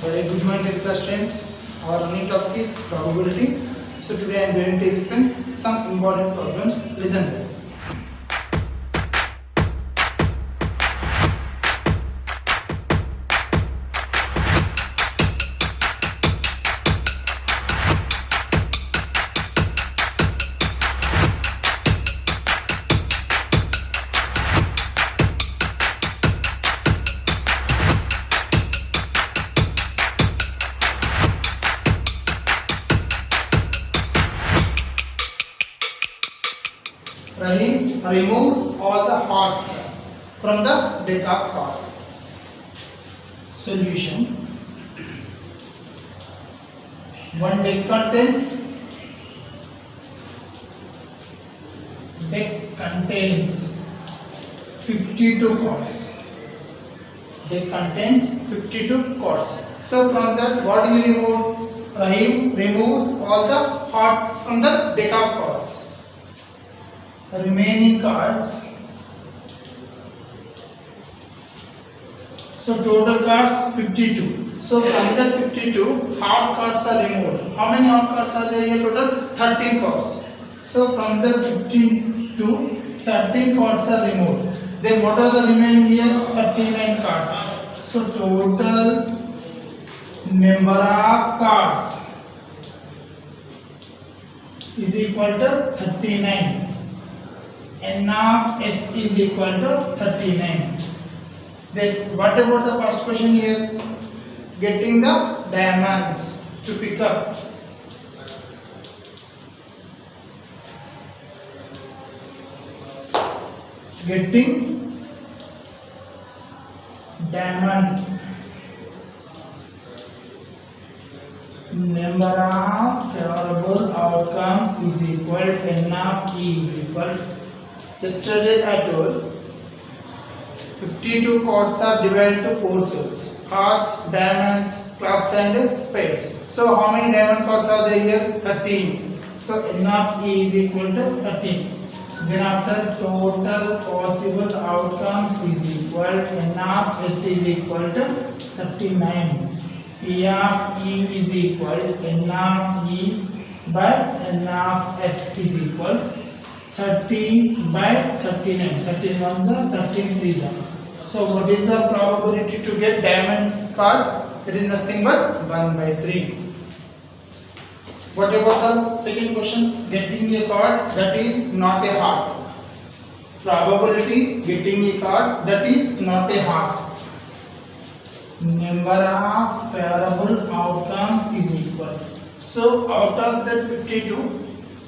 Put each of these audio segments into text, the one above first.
Very good morning, class friends. Our running topic is probability. So today I am going to explain some important problems. Listen. Rahim removes all the hearts from the deck of cards. Solution. One deck contains 52 cards. Deck contains 52 cards. So from that, what do you remove? Rahim removes all the hearts from the deck of cards. Remaining cards. So total cards 52. So from the 52, hard cards are removed. How many hard cards are there here? Total 13 cards. So from the 15 to 13 cards are removed. Then what are the remaining here? 39 cards. So total number of cards is equal to 39. N of S is equal to 39. Then what about the first question here? Getting the diamonds to pick up. Getting diamond. Number of favorable outcomes is equal to N of E is equal. Yesterday I told 52 cards are divided to 4 sets: hearts, diamonds, clubs and spades. So how many diamond cards are there here? 13. So N of E is equal to 13. Then after total possible outcomes is equal to N of S is equal to 39. P of E is equal to N of E by N of S is equal 30 by 39. 13 ones are 13 threes are. So what is the probability to get diamond card? It is nothing but 1 by 3. What about the second question? Getting a card that is not a heart. Probability getting a card that is not a heart. Number of favorable outcomes is equal. So out of that 52,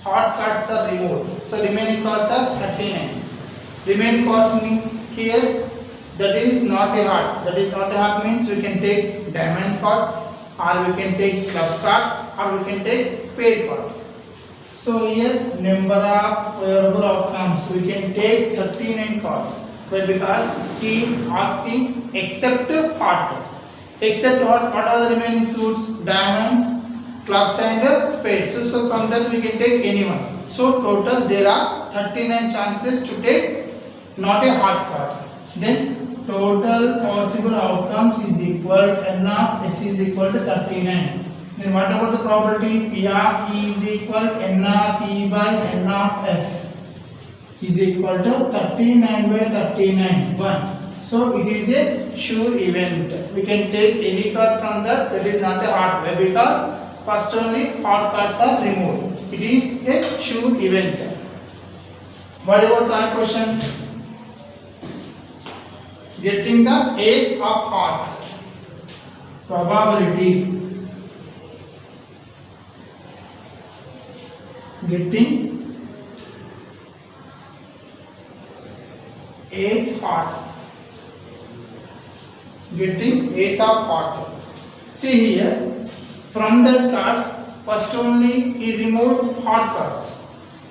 hard cards are removed. So remaining cards are 39. Remaining cards means here that is not a heart. That is not a heart means we can take diamond card, or we can take club card, or we can take spade card. So here number of favorable outcomes we can take 39 cards. But because he is asking except heart. Except heart, what are the remaining suits? Diamonds, clubs and spades. So from that we can take anyone. So total there are 39 chances to take not a hard card. Then total possible outcomes is equal to N of S is equal to 39. Then what about the probability? P of E is equal to N of E by N of S is equal to 39 by 39 1. So it is a sure event. We can take any card from that. That is not a hard way because first only hard cards are removed. It is a sure event. What about that question? Getting the ace of hearts. Probability. Getting ace heart. Getting ace of heart. See here, from that cards, first only he removed heart cards.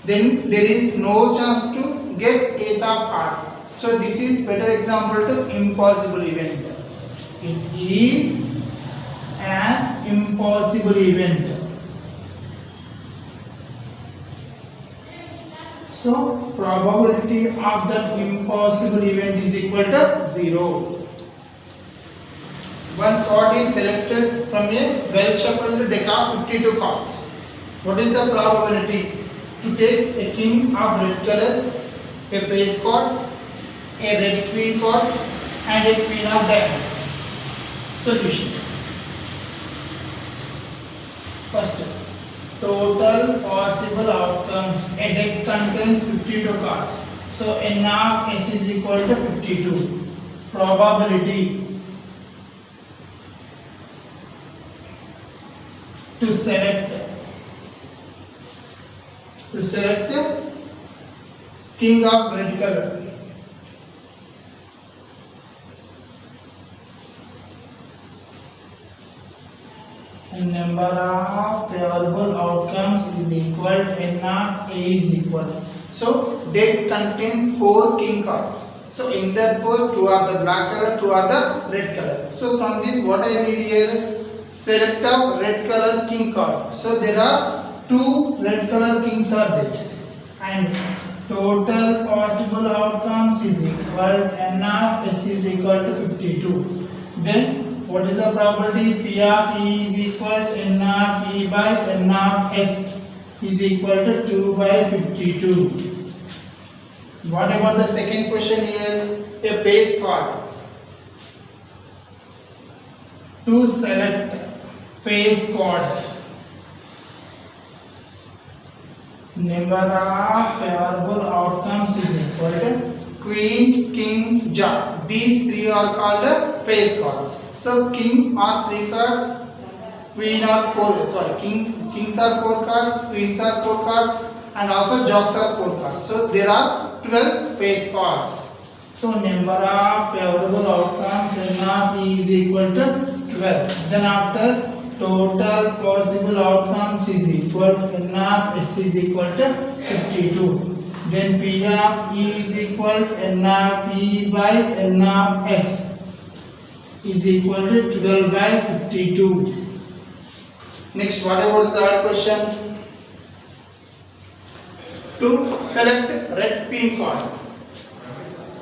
Then there is no chance to get ace of heart. So this is better example to impossible event. It is an impossible event. So probability of that impossible event is equal to 0. One card is selected from a well shuffled deck of 52 cards. What is the probability to take a king of red color, a face card, a red queen card, and a queen of diamonds? Solution. First, total possible outcomes. A deck contains 52 cards. So n of s is equal to 52. Probability to select king of red color. Number of favorable outcomes is equal n of a is equal. So deck contains 4 king cards. So in that 4, 2 are the black color, 2 are the red color. So from this, what I need here? Select a red color king card. So there are 2 red color kings are there, and total possible outcomes is equal n of s is equal to 52. Then what is the probability? P of E is equal to n of E by n of s is equal to 2 by 52. What about the second question here? A face card. To select face card, number of favorable outcomes is equal to queen, king, jack. These 3 are called the face cards. So king are 3 cards, queen are 4. Sorry, kings are 4 cards, queens are 4 cards, and also jacks are 4 cards. So there are 12 face cards. So number of favorable outcomes n of E is equal to 12. Then after, total possible outcomes is equal to n of s is equal to 52. Then P of E is equal to n of E by n of s is equal to 12 by 52. Next, what about the third question? To select red queen card,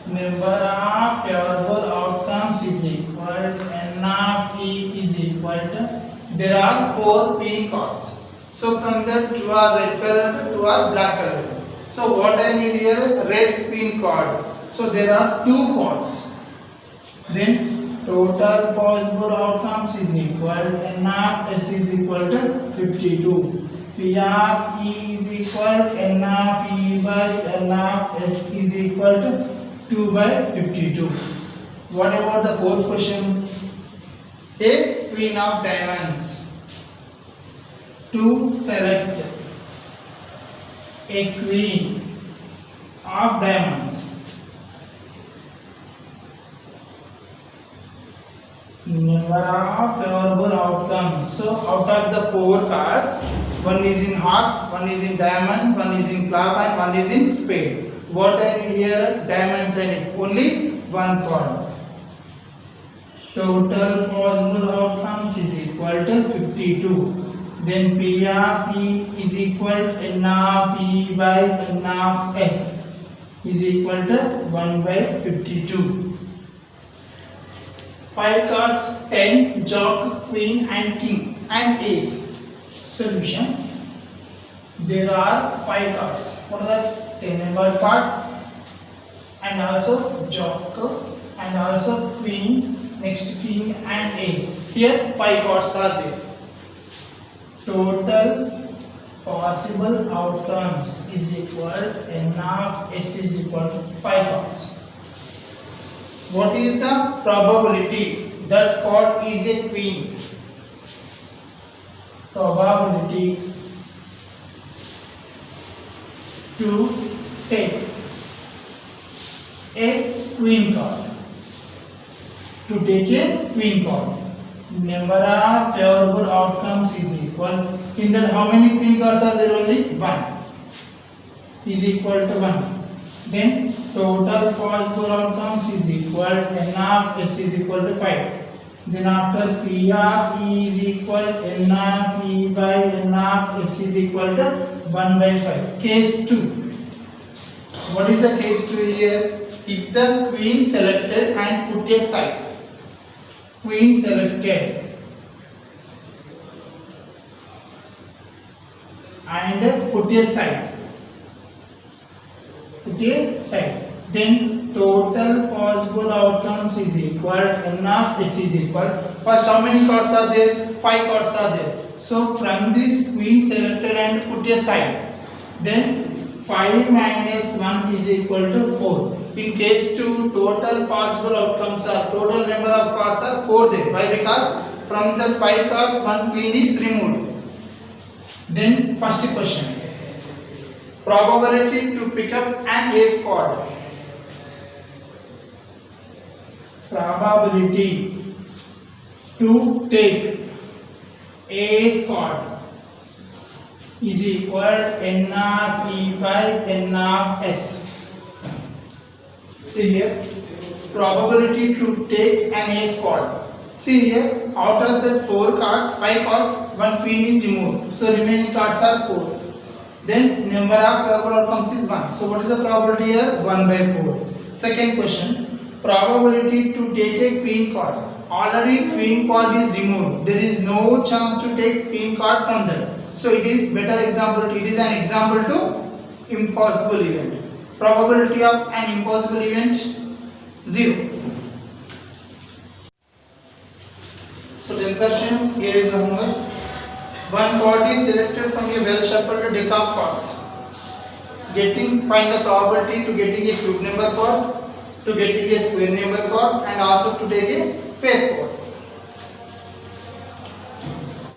number of favorable outcomes is equal to n of E is equal to, there are 4 queen cards. So from that, 2 are red color, 2 are black color. So what I need here? Red queen card. So there are 2 cards. Then total possible outcomes is equal to n of s is equal to 52. P of E is equal to n of E by n of s is equal to 2 by 52. What about the fourth question? A queen of diamonds. To select a queen of diamonds, number of favorable outcomes. So out of the 4 cards, one is in hearts, one is in diamonds, one is in club, and one is in spade. What I need here? Diamonds I need. Only 1 card. Total possible outcomes is equal to 52. Then P of E is equal to n of E by n of s is equal to 1 by 52. 5 cards, 10, jack, queen, and king, and ace. Solution. There are 5 cards. What are that? 10 number card, and also jack, and also queen, next king, and ace. Here 5 cards are there. Total possible outcomes is equal to n of s is equal to 5 cards. What is the probability that card is a queen? Probability to take a queen card. To take a queen card, number of favorable outcomes is equal. In that, how many queen cards are there? Only 1 is equal to 1. Then total possible outcomes is equal to n of s is equal to 5. Then after, P of E is equal to n of E by n of s is equal to 1 by 5. Case 2. What is the case 2 here? If the queen selected and put aside, queen selected and put aside. Then total possible outcomes is equal n of s is equal. First, how many cards are there? 5 cards are there. So from this queen selected and put aside, then 5 minus 1 is equal to 4. In case 2, total possible outcomes are, total number of cards are 4 there. Why? Because from the 5 cards, 1 queen is removed. Then first question, probability to pick up an ace card. Probability to take ace card is equal to n of e by n of s. See here, probability to take an ace card. See here, out of the 4 cards, 5 cards, 1 queen is removed. So remaining cards are 4. Then number of possible outcomes is 1. So what is the probability here? 1 by 4. Second question, probability to take a queen card. Already queen card is removed. There is no chance to take queen card from that. So it is better example. It is an example to impossible event. Probability of an impossible event 0. So 10 questions. Here is the homework. One card is selected from a well shuffled deck of cards. Find the probability to getting a cube number card, to getting a square number card, and also to take a face card.